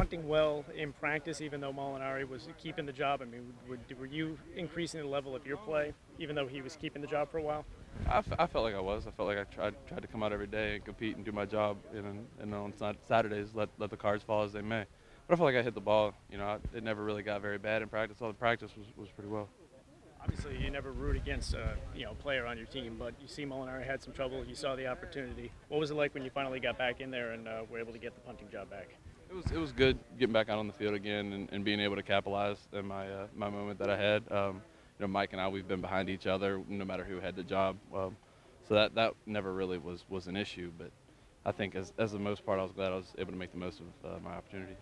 punting well in practice, even though Molinari was keeping the job? I mean, were you increasing the level of your play, even though he was keeping the job for a while? I felt like I was. I felt like I tried to come out every day and compete and do my job. And on Saturdays, let the cards fall as they may. But I felt like I hit the ball. It never really got very bad in practice. All the practice was pretty well. Obviously, you never root against a player on your team, but you see Molinari had some trouble. You saw the opportunity. What was it like when you finally got back in there and were able to get the punting job back? It was good getting back out on the field again and being able to capitalize in my moment that I had. Mike and I, we've been behind each other no matter who had the job, so that never really was an issue. But I think as the most part, I was glad I was able to make the most of my opportunity.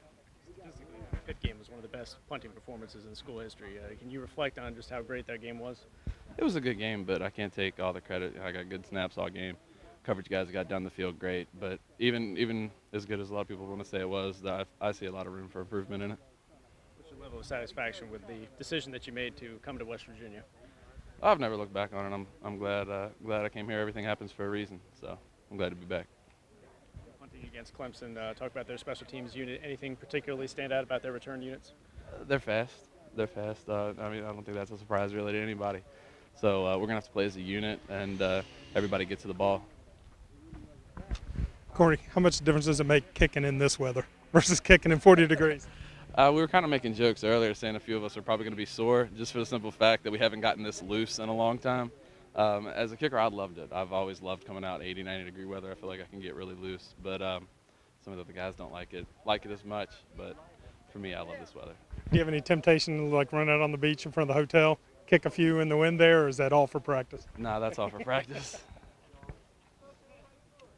Statistically, the Pitt game was one of the best punting performances in school history. Can you reflect on just how great that game was? It was a good game, but I can't take all the credit. I got good snaps all game. Coverage guys got down the field great, but even as good as a lot of people want to say it was, I see a lot of room for improvement in it. What's your level of satisfaction with the decision that you made to come to West Virginia? I've never looked back on it. I'm glad I came here. Everything happens for a reason, so I'm glad to be back. Punting against Clemson, talk about their special teams unit. Anything particularly stand out about their return units? They're fast. They're fast. I don't think that's a surprise really to anybody. So we're gonna have to play as a unit, and everybody get to the ball. Corey, how much difference does it make kicking in this weather versus kicking in 40 degrees? We were kind of making jokes earlier, saying a few of us are probably going to be sore, just for the simple fact that we haven't gotten this loose in a long time. As a kicker, I loved it. I've always loved coming out 80, 90-degree weather. I feel like I can get really loose, but some of the other guys don't like it as much. But for me, I love this weather. Do you have any temptation to run out on the beach in front of the hotel, kick a few in the wind there, or is that all for practice? No, that's all for practice.